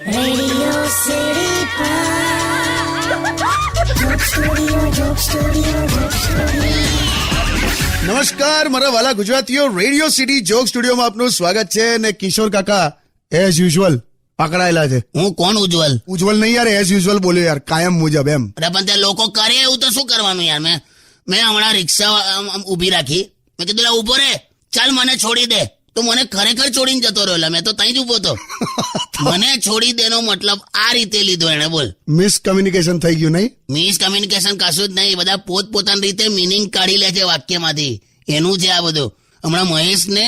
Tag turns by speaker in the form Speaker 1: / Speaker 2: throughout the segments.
Speaker 1: Radio City Joke Studio.
Speaker 2: નમસ્કાર મારા વાલા ગુજરાતીઓ, રેડિયો સિટી જોક સ્ટુડિયોમાં આપનું સ્વાગત છે. ને કિશોર કાકા એઝ યુઝ્યુઅલ પકડાયેલા છે.
Speaker 3: હું કોણ ઉજ્જવલ?
Speaker 2: ઉજ્જવલ નહીં યાર, એઝ યુઝ્યુઅલ બોલ્યો યાર, કાયમ મુજબ એમ.
Speaker 3: અરે પણ તે લોકો કરે એવું તો શું કરવાનું યાર. મેં હમણાં રિક્ષા ઉભી રાખી, મેં કીધું લા ઉભો રે, ચાલ મને છોડી દે. તો મને ખરેખર છોડીને જતો રહ્યો. મેં તો ત્યાં જ ઉભો હતો. મને છોડી દેનો મતલબ આ રીતે લીધો એને, બોલ.
Speaker 2: મિસકમ્યુનિકેશન થઈ ગયું નહીં?
Speaker 3: મિસકમ્યુનિકેશન કશું જ નહીં. બધા પોતપોતાની રીતે મિનિંગ કાઢી લે છે વાક્યમાંથી. એનું છે આ બધું. હમણાં મહેશ ને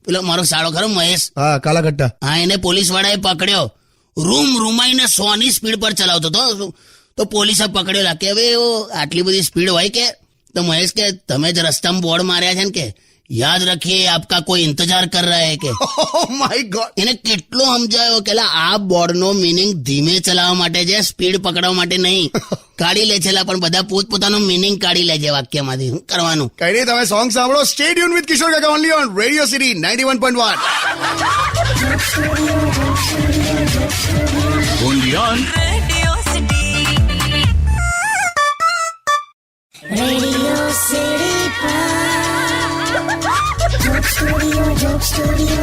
Speaker 3: પેલો મારો સાળો ખરો મહેશ,
Speaker 2: હા કાલા કટ્ટા,
Speaker 3: હા, એને પોલીસ વાળાએ પકડ્યો. રૂમાઈને 100 ની સ્પીડ પર ચલાવતો હતો. તો પોલીસે પકડ્યો કે હવે આટલી બધી સ્પીડ હોય કે? તો મહેશ કે તમે જ રસ્તામાં બોર્ડ માર્યા છે ને, કે યાદ રખીએ આપકા કોઈ ઇંતજાર કર રહા હે કે.
Speaker 2: Oh my God.
Speaker 3: એને કેટલો સમજાયો કે આ બોર્ડનો મિનિંગ ધીમે ચલાવવા માટે છે, સ્પીડ પકડવા માટે નહીં. કાઢી લે છે પણ બધા પોતપોતાનો મિનિંગ કાઢી લે છે વાક્યમાંથી. શું કરવાનું?
Speaker 2: કઈ નહીં, તમે સોંગ સાંભળો. સ્ટે ટ્યુન વિથ કિશોર કાકા only on radio city 91.1.
Speaker 4: Only on
Speaker 1: Radio City Joke Studio.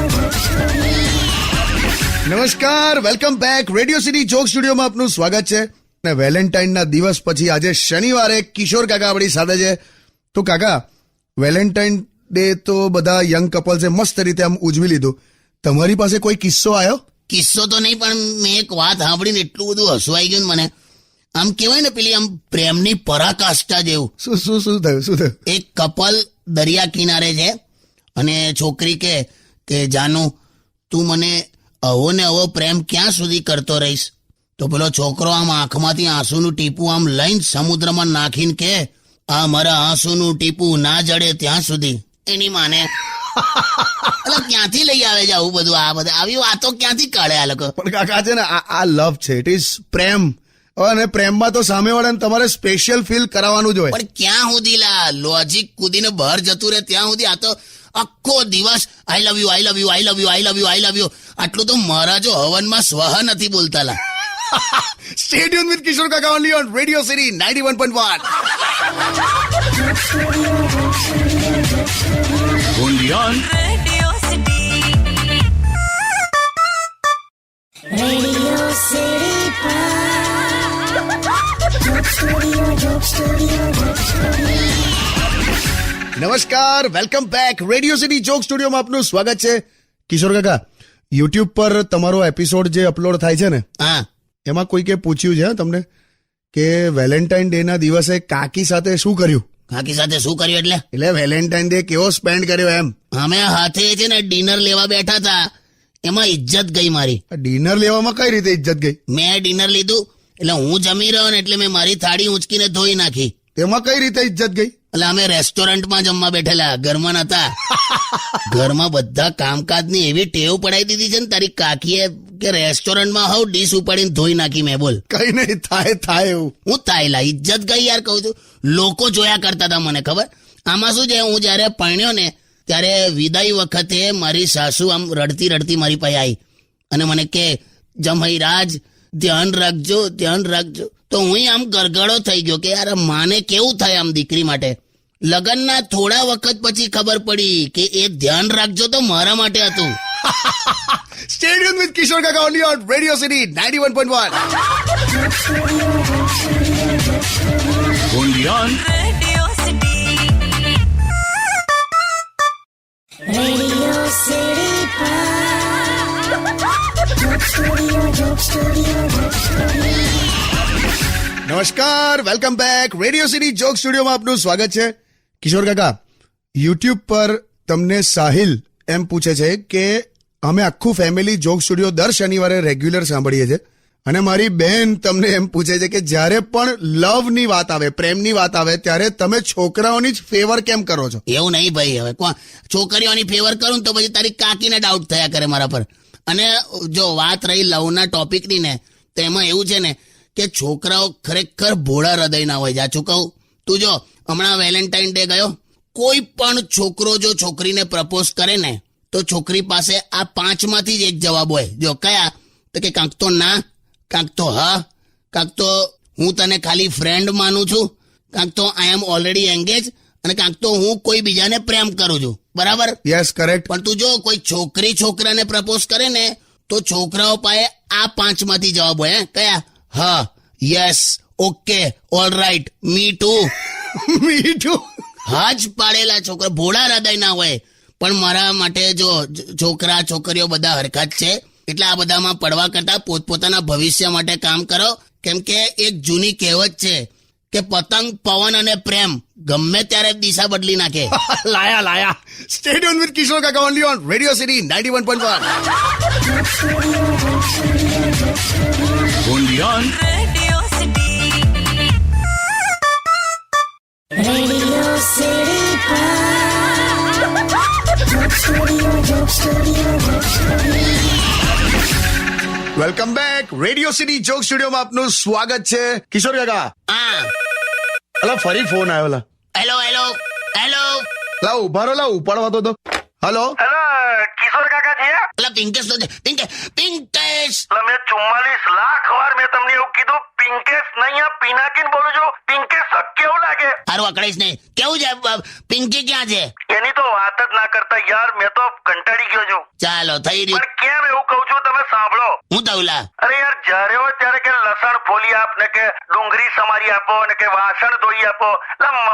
Speaker 2: નમસ્કાર, welcome back. Radio city joke સ્ટુડિયોમાં આપનું સ્વાગત છે. ને વેલેન્ટાઇનના દિવસ પછી આજે શનિવારે કિશોર કાકા આપણી સાથે છે. તો કાકા, વેલેન્ટાઇન ડે તો બધા યંગ કપલ્સે મસ્ત રીતે આમ ઉજવી લીધું. તમારી પાસે કોઈ કિસ્સો આવ્યો?
Speaker 3: કિસ્સો તો નહીં, પણ મેં એક વાત સાંભળીને એટલું બધું હસવાઈ ગયું ને મને. આમ કહેવાય ને પેલી આમ પ્રેમની પરાકાષ્ઠા જેવું.
Speaker 2: શું થયું?
Speaker 3: એક કપલ દરિયા કિનારે છે અને છોકરી કે જાનુ, તું મને અવો ને અવો પ્રેમ ક્યાં સુધી કરતો રહીશ? તો પેલો છોકરો આમ આંખમાંથી આંસુનું ટીપું આમ લઈને સમુદ્રમાં નાખીને કે આ મારા આંસુનું ટીપું ના જડે ત્યાં સુધી. એની માને એટલે ક્યાંથી લઈ આવે છે આવું બધું? આવી વાતો ક્યાંથી કાઢે આ લોકો?
Speaker 2: પણ કાકા છે ને, આ લવ છે, ઇટ ઇઝ પ્રેમ. અને પ્રેમમાં તો સામેવાળાને તમારે સ્પેશિયલ ફીલ કરાવવાનું જ હોય.
Speaker 3: પણ ક્યાં સુધી લોજિક કૂદીને બહાર જતું રહે ત્યાં સુધી? આ તો આખો દિવસ I love you, I love you, I love you, I love you, I love you. આટલું તો મહારાજો હવનમાં સ્વહ નથી બોલતા લા.
Speaker 2: સ્ટે ટ્યુન વિથ કિશોર કાકા only on radio city 91.1.
Speaker 4: only on
Speaker 1: Radio City Joke Studio.
Speaker 2: નમસ્કાર, welcome back. Radio city joke સ્ટુડિયોમાં આપનું સ્વાગત છે. કિશોર કાકા, યુટ્યુબ પર તમારો એપિસોડ જે અપલોડ થાય છે ને,
Speaker 3: હા,
Speaker 2: એમાં કોઈકે પૂછ્યું છે તમને કે વેલેન્ટાઇન ડે ના દિવસે કાકી સાથે શું કર્યું?
Speaker 3: કાકી સાથે શું કર્યું એટલે
Speaker 2: વેલેન્ટાઇન ડે કેવો સ્પેન્ડ કર્યો એમ.
Speaker 3: અમે હાથે છે ને ડિનર લેવા બેઠા હતા, એમાં ઇજ્જત ગઈ મારી.
Speaker 2: ડિનર લેવામાં કઈ રીતે ઇજ્જત ગઈ?
Speaker 3: મેં ડિનર લીધું એટલે હું જમી રહ્યો ને એટલે મેં મારી થાળી ઊંચકીને ધોઈ નાખી.
Speaker 2: તેમાં કઈ રીતે ઇજ્જત ગઈ?
Speaker 3: એટલે અમે રેસ્ટોરન્ટમાં જમવા બેઠેલા, ઘરમાં નતા. ઘરમાં બધા કામકાજની એવી ટેવ પડાવી દીધી છે ને તારી કાકીએ કે રેસ્ટોરન્ટમાં હાવ ડીશ ઉપાડીને ધોઈ નાખી મેં. બોલ,
Speaker 2: કઈ નહીં, થાય એવું.
Speaker 3: હું થાયલા ઇજ્જત ગઈ યાર, કહું છું. લોકો જોયા કરતા હતા, મને ખબર. આમાં શું છે, હું જયારે પરણ્યો ને ત્યારે વિદાય વખતે મારી સાસુ આમ રડતી મારી પાસે આવી અને મને કે જમાઈ રાજ ધ્યાન રાખજો. તો હું આમ ગરગડો થઈ ગયો કે યાર માને કેવું થાય આમ દીકરી માટે. લગ્નના થોડા વખત પછી ખબર પડી કે એ ધ્યાન રાખજો તો મારા માટે હતું.
Speaker 2: સ્ટે ટ્યુન વિથ કિશોર કાકા only on radio city 91.1.
Speaker 4: only on
Speaker 1: Radio City Joke Studio.
Speaker 2: નમસ્કાર, welcome back. Radio city joke સ્ટુડિયોમાં આપનું સ્વાગત છે. કિશોર કાકા, યુટ્યુબ પર તમને સાહિલ એમ પૂછે છે કે અમે આખું ફેમિલી જોક સ્ટુડિયો દર શનિવારે રેગ્યુલર સાંભળીએ છીએ અને મારી બહેન તમને એમ પૂછે છે કે જ્યારે પણ લવની વાત આવે, પ્રેમની વાત આવે, ત્યારે તમે છોકરાઓની જ ફેવર કેમ કરો છો?
Speaker 3: એવું નહીં ભાઈ, હવે છોકરીઓની ફેવર કરું તો પછી તારી કાકીને ડાઉટ થયા કરે મારા પર. અને જો વાત રહી લવના ટોપિકની ને, તો એમાં એવું છે ને કે છોકરાઓ ખરેખર ભોળા હૃદયના હોય. જાચું કહું, તું જો હમણાં વેલેન્ટાઇન ડે ગયો, કોઈ પણ છોકરો જો છોકરીને પ્રપોઝ કરે ને તો છોકરી પાસે આ 5 માંથી જ એક જવાબ હોય. જો કયા? તો કે કાંક તો ના, કાંક તો હા, કાંક તો હું તને ખાલી ફ્રેન્ડ માનું છું, કાંક તો આઈ એમ ઓલરેડી એંગેજ, અને કાંક તો હું કોઈ બીજાને પ્રેમ કરું છું. બરાબર?
Speaker 2: Yes, correct.
Speaker 3: પણ તું જો કોઈ છોકરી છોકરાને પ્રપોઝ કરે ને તો છોકરાઓ પાસે આ 5 માંથી જવાબ હોય. કયા? હા, yes, okay, all right, me to.
Speaker 2: મીઠું.
Speaker 3: હા જ પાડેલા છોકરા ભોળા હૃદય ના હોય. પણ મારા માટે જો છોકરા છોકરીઓ બધા હરખા જ છે, એટલે આ બધામાં પડવા કરતા પોતપોતાના ભવિષ્ય માટે કામ કરો. કેમ કે એક જૂની કહેવત છે કે પતંગ, પવન અને પ્રેમ ગમે ત્યારે દિશા બદલી નાખે.
Speaker 2: લાયા. સ્ટે ટ્યુન વિથ કિશોર કાકા only on radio city 91.1.
Speaker 1: Radio City. Radio City
Speaker 2: welcome back. Radio city joke સ્ટુડિયોમાં આપનું સ્વાગત છે. કિશોર કાકા,
Speaker 3: હા,
Speaker 2: અલા ફરી ફોન આવ્યો. લા
Speaker 3: હેલો હેલો હેલો.
Speaker 2: લા ઉભા રહો, લા ઉપાડવા તો. હલો,
Speaker 4: કિશોર કાકા છે?
Speaker 3: એટલે પિંકેશ તો છે. પિંકેશ.
Speaker 4: મેં 44 લાખ વાર મેં તમને એવું કીધું, પિંકેશ નહીં, આ પિનાકીન બોલું છું. પિંકેશ તો કેવું લાગે?
Speaker 3: હારું અકળાઈશ નહીં. કેવું છે? પિંકી ક્યાં છે?
Speaker 4: એની તો વાત જ ના કરતા યાર, મેં તો કંટાળી ગયો છું.
Speaker 3: ચાલો થઈ રહ્યું.
Speaker 4: પણ કેમ એવું કહું છું, તમે સાંભળો.
Speaker 3: હું તવલા.
Speaker 4: અરે યાર, જ્યારે હોય ત્યારે કે લસણ ફોલી આપ ને કે ડુંગળી સમારી આપો ને કે વાસણ ધોઈ આપો.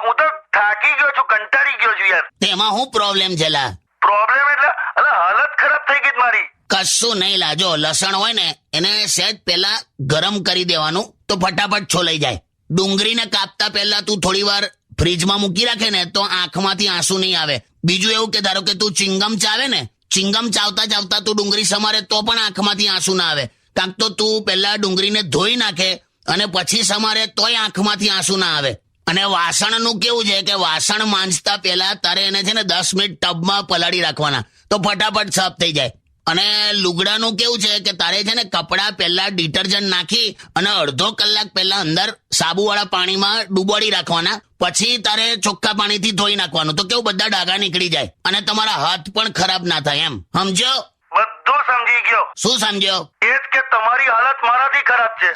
Speaker 4: હું તો થાકી ગયો છું, કંટાળી ગયો છું યાર.
Speaker 3: તેમાં શું પ્રોબ્લેમ છે લા?
Speaker 4: પ્રોબ્લેમ એટલે હાલત ખરાબ થઈ ગઈ મારી.
Speaker 3: કશું નહીં લાજો. લસણ હોય ને એને સહેજ પહેલા ગરમ કરી દેવાનું તો ફટાફટ છોલાઈ જાય. ડુંગળીને કાપતા પહેલા તું થોડી વાર ફ્રીજમાં મૂકી રાખે ને તો આંખમાંથી આંસુ નહીં આવે. બીજું એવું કે ધારો કે તું ચિંગમ ચાવે ને, ચિંગમ ચાવતા ચાવતા તું ડુંગળી સમારે તો પણ આંખમાંથી આંસુ ના આવે. કાંક તો તું પહેલા ડુંગળીને ધોઈ નાખે અને પછી સમારે તોય આંખમાંથી આંસુ ના આવે. અને વાસણનું કેવું છે કે વાસણ માંજતા પહેલા તારે એને છે ને 10 મિનિટ ટબમાં પલાળી રાખવાના તો ફટાફટ સાફ થઈ જાય. અને લુગડાનું કેવું છે કે તારે છે ને કપડાં પહેલા ડિટર્જન્ટ નાખી અને અડધો કલાક પહેલા અંદર સાબુવાળા પાણીમાં ડૂબાડી રાખવાના, પછી તારે ચોખ્ખા પાણીથી ધોઈ નાખવાનું તો કેવું બધા ડાઘા નીકળી જાય અને તમારા હાથ પણ ખરાબ ના થાય. એમ સમજો?
Speaker 4: બધું સમજી ગયો.
Speaker 3: શું સમજ્યો?
Speaker 4: એ જ કે તમારી હાલત મારાથી ખરાબ છે.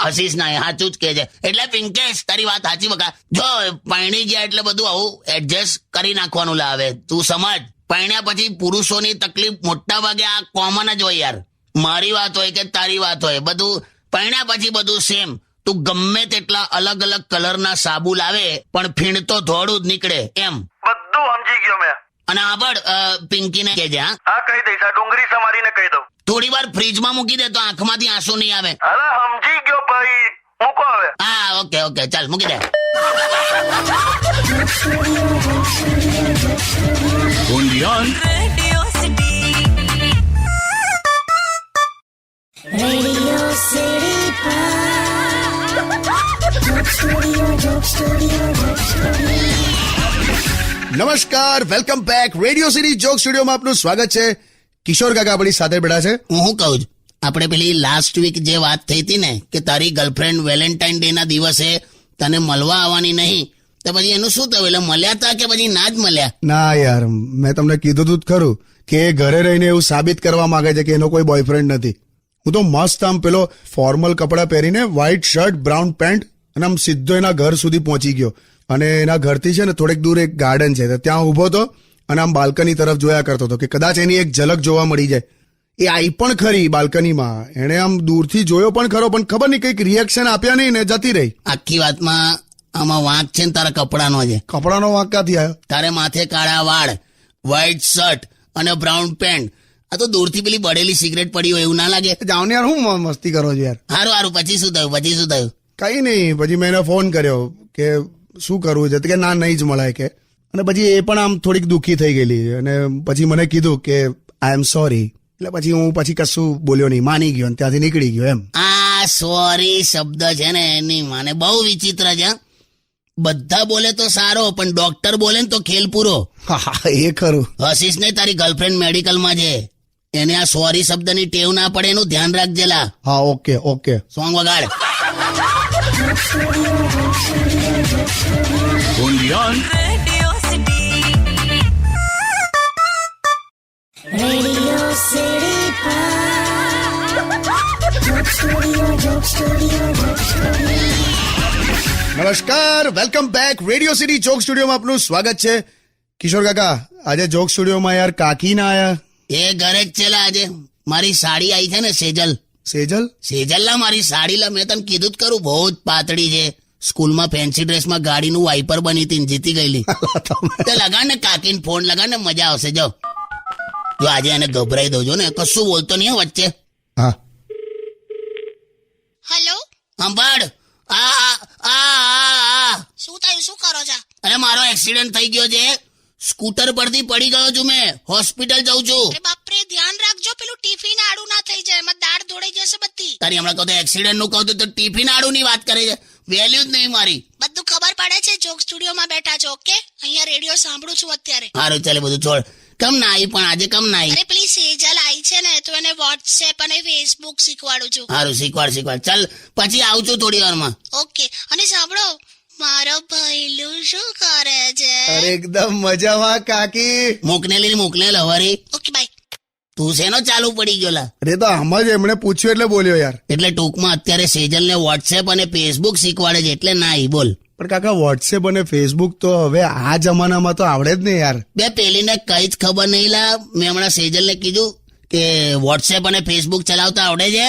Speaker 3: હસીશ ના, સાચું જ કે છે. એટલે પિંકેશ તારી વાત સાચી બકા. જો પાણી ગયા એટલે બધું આવું એડજસ્ટ કરી નાખવાનું લાવે. તું સમજ, પાણ્યા પછી પુરુષોની તકલીફ મોટા ભાગે આ કોમન જ હોય યાર. મારી વાત હોય કે તારી વાત હોય, બધું પાણ્યા પછી બધું સેમ. તું ગમે તેટલા અલગ અલગ કલરના સાબુ લાવે પણ ફીણ તો ધોળું જ નીકળે. એમ
Speaker 4: બધું સમજી ગયો મેં.
Speaker 3: અને આબળ પિંકીને કહેજે.
Speaker 4: હા, કહી દઈશ. આ ડુંગળી સમારીને કહી દઉં.
Speaker 3: થોડી વાર ફ્રીજમાં મૂકી દે તો આંખમાંથી આંસુ નહીં આવે.
Speaker 4: અરે સમજી ગયો ભાઈ, મૂકો હવે.
Speaker 3: હા, ઓકે ચાલ મૂકી દે.
Speaker 1: Radio City. Radio City.
Speaker 2: નમસ્કાર, welcome back. Radio city joke સ્ટુડિયોમાં આપનું સ્વાગત છે. કિશોર કાકા આપણી સાથે બેઠા છે.
Speaker 3: હું શું કહું છું, આપણે પેલી લાસ્ટ વીક જે વાત થઈ હતી ને કે તારી ગર્લફ્રેન્ડ વેલેન્ટાઇન ડે ના દિવસે તને મળવા આવવાની નહીં, તો પછી એનું શું થયું? એટલે મળ્યા તા કે પછી ના જ મળ્યા?
Speaker 2: ના યાર, મેં તમને કીધું તું જ ખરું કે એ ઘરે રહીને એવું સાબિત કરવા માંગે છે કે એનો કોઈ બોયફ્રેન્ડ નથી. હું તો મસ્ત આમ પેલો ફોર્મલ કપડાં પહેરીને વ્હાઈટ શર્ટ, બ્રાઉન પેન્ટ અને આમ સીધો એના ઘર સુધી પહોંચી ગયો. અને એના ઘરથી છે ને થોડેક દૂર એક ગાર્ડન છે, ત્યાં ઉભો હતો અને આમ બાલ્કની તરફ જોયા કરતો હતો કે કદાચ એની એક ઝલક જોવા મળી જાય. એ આવી પણ ખરી બાલ્કનીમાં, એણે આમ દૂરથી જોયો પણ ખરો, પણ ખબર નહીં કંઈક રિએક્શન આપ્યા નહીં ને જતી રહી.
Speaker 3: આખી વાતમાં આમાં વાંક છે ને તારા કપડાનો છે.
Speaker 2: કપડાનો વાંક ક્યાંથી આવ્યો?
Speaker 3: તારે માથે કાળા વાળ, વ્હાઈટ શર્ટ અને બ્રાઉન પેન્ટ. આ તો દૂરથી પેલી બળેલી સિગરેટ પડી હોય એવું ના લાગે?
Speaker 2: જાઓ ને યાર, હું મસ્તી કરો છો યાર.
Speaker 3: હારું પછી શું થયું?
Speaker 2: કઈ નહીં, પછી મેં એને ફોન કર્યો કે શું કરવું છે, કે ના નહીં જ મળે કે. અને પછી એ પણ આમ થોડીક દુઃખી થઈ ગયેલી અને પછી મને કીધું કે આઈ એમ સોરી. એટલે પછી હું કશું બોલ્યો નહીં, માની ગયો અને ત્યાંથી નીકળી ગયો. એમ
Speaker 3: આ સોરી શબ્દ છે ને એની માને બહુ વિચિત્ર છે. બધા બોલે તો સારો, પણ ડોક્ટર બોલે ને તો ખેલ પૂરો.
Speaker 2: હા, એ ખરું.
Speaker 3: હસીશ ને તારી ગર્લફ્રેન્ડ મેડિકલમાં છે, એને આ સોરી શબ્દની ટેવ ના પડે એનું ધ્યાન રાખજે લા.
Speaker 2: હા, ઓકે.
Speaker 3: સોંગ વગાડ.
Speaker 1: Radio City. Radio City.
Speaker 2: નમસ્કાર, welcome back. Radio city joke સ્ટુડિયોમાં આપનું સ્વાગત છે. કિશોર કાકા, આજે જોક સ્ટુડિયોમાં યાર કાકી ના આયા.
Speaker 3: એ ઘરે જ છે લા આજે. મારી સાડી આવી છે ને સેજલ.
Speaker 2: સેજલ
Speaker 3: લા મારી સાડી લા, મેં તને કીધું જ કરું, બહુ જ પાતળી છે. સ્કૂલમાં ફેન્સી ડ્રેસમાં ગાડીનું વાઇપર બની હતી ને જીતી ગયેલી. તે લગાડ ને કાકીને ફોન લગાડ ને, મજા આવશે. જો આજે એને ગભરાઈ દઉં છો ને, કશું બોલતો નહીં હો વચ્ચે.
Speaker 2: હા,
Speaker 5: હેલો,
Speaker 3: સંભાળ.
Speaker 5: શું થયું? શું કરો છો?
Speaker 3: અરે મારો એક્સિડન્ટ થઈ ગયો છે. સ્કૂટર પરથી પડી ગયો છું, મેં હોસ્પિટલ જાઉં છું.
Speaker 5: અરે બાપરે, ધ્યાન રાખજો, પેલું ટિફિન આડું ના થઈ જાય, એમાં દાળ ધોડાઈ જશે બધી.
Speaker 3: તારી હમણાં કહું તો એક્સિડન્ટ નું કહું તો ટિફિન આડું ની વાત કરે છે. વેલ્યુ જ નહીં મારી.
Speaker 5: બધું ખબર પડે છે, જોક સ્ટુડિયોમાં બેઠા છો. ઓકે, અહીંયા રેડિયો સાંભળું છું અત્યારે.
Speaker 3: સારું, ચાલે બધું છોડ. કમ ના આવી પણ આજે કમ ના આવી?
Speaker 5: અરે પેલી સેજલ આવી છે ને, તો એને વોટ્સએપ અને ફેસબુક શીખવાડું છું.
Speaker 3: સારું, શીખવાડ. ચાલ પછી આવું છું થોડી વારમાં.
Speaker 5: ઓકે, અને સાંભળો, મારો ભઈલું શું કરે છે?
Speaker 2: અરે એકદમ મજામાં કાકી.
Speaker 3: મોકલેલી હવારી.
Speaker 5: Okay, bye.
Speaker 3: તું શેનો ચાલુ પડી ગયો લા?
Speaker 2: અરે તો આમ જ એમણે પૂછ્યું એટલે બોલ્યો યાર.
Speaker 3: એટલે ટૂંકમાં અત્યારે સેજલને વોટ્સએપ અને ફેસબુક શીખવાડે છે એટલે ના આવી. બોલ.
Speaker 2: પણ કાકા, વોટ્સએપ અને ફેસબુક તો હવે આ જમાનામાં તો આવડે જ ને યાર.
Speaker 3: બે પેલીને કઈ જ ખબર નહીં લા. મેં હમણાં સેજલને કીધું કે વોટ્સએપ અને ફેસબુક ચલાવતા આવડે છે,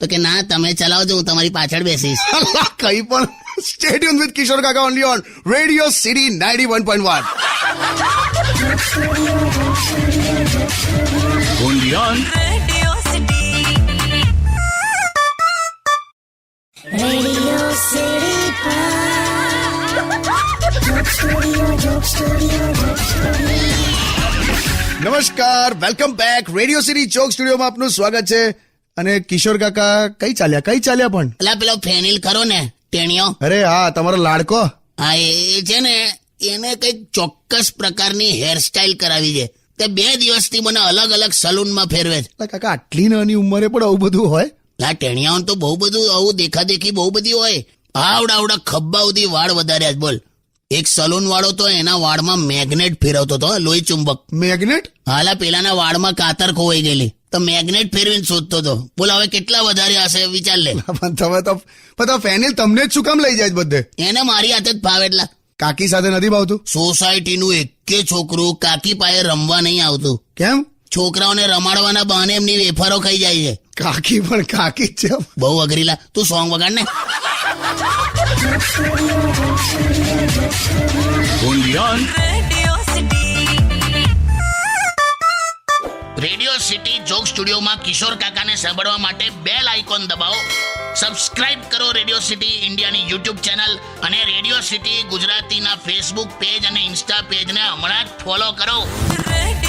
Speaker 3: તો કે ના, તમે ચલાવજો, હું તમારી પાછળ બેસીશ.
Speaker 2: કઈ પણ. સ્ટે ટ્યુન વિથ કિશોર કાકા only on radio city 91.1.
Speaker 1: Radio City. Radio City.
Speaker 2: નમસ્કાર, welcome back. Radio city joke સ્ટુડિયોમાં આપનું સ્વાગત છે. અને કિશોર કાકા કઈ ચાલ્યા પણ?
Speaker 3: એટલે પેલો ફેનિલ ખરો ને, ટેણીઓ.
Speaker 2: અરે હા, તમારો લાડકો.
Speaker 3: હા, એ છે ને, એને કઈક ચોક્કસ પ્રકારની હેરસ્ટાઇલ કરાવી છે. તે 2 દિવસથી મને અલગ અલગ સલૂનમાં ફેરવે છે.
Speaker 2: કાકા, આટલી નાની ઉંમરે પણ આવું બધું હોય?
Speaker 3: લા, ટેણીયાઓને તો બહુ બધું આવું દેખાદેખી બહુ બધી હોય. આવડા ખબ્બા સુધી વાળ વધાર્યા જ. બોલ. એક સલૂન વાળો તો એના વાળમાં મેગ્નેટ ફેરવતો હતો, લોહી ચુંબક.
Speaker 2: મેગ્નેટ?
Speaker 3: હાલા, પેલાના વાળમાં કાતર ખોવાઈ ગયેલી, તો મેગ્નેટ ફેરવીને શોધતો હતો. બોલ, હવે કેટલા વધાર્યા હશે વિચાર લે.
Speaker 2: પણ તમે તો ફેનિલ તમને જ શું કામ લઈ જાય છે બધે?
Speaker 3: એને મારી હાથે જ ફાવે. એટલા
Speaker 2: કાકી સાથે નથી ભાવતું?
Speaker 3: સોસાયટીનું એકે છોકરું કાકી પાસે રમવા નહીં આવતું.
Speaker 2: કેમ?
Speaker 3: છોકરાઓને રમાડવાના બહાને એમની વેફરો ખાઈ જાય છે.
Speaker 2: કાકી પણ કાકી જ છે.
Speaker 3: બહુ અઘરીલા. તું સોંગ વગાડ ને.
Speaker 1: Radio City.
Speaker 3: Radio city joke સ્ટુડિયોમાં કિશોર કાકાને સાંભળવા માટે બેલ આઇકોન દબાવો. સબસ્ક્રાઇબ કરો રેડિયો સિટી ઇન્ડિયાની યુટ્યુબ ચેનલ અને રેડિયો સિટી ગુજરાતીના ફેસબુક પેજ અને ઇન્સ્ટા પેજને હમણાં જ ફોલો કરો.
Speaker 1: Radio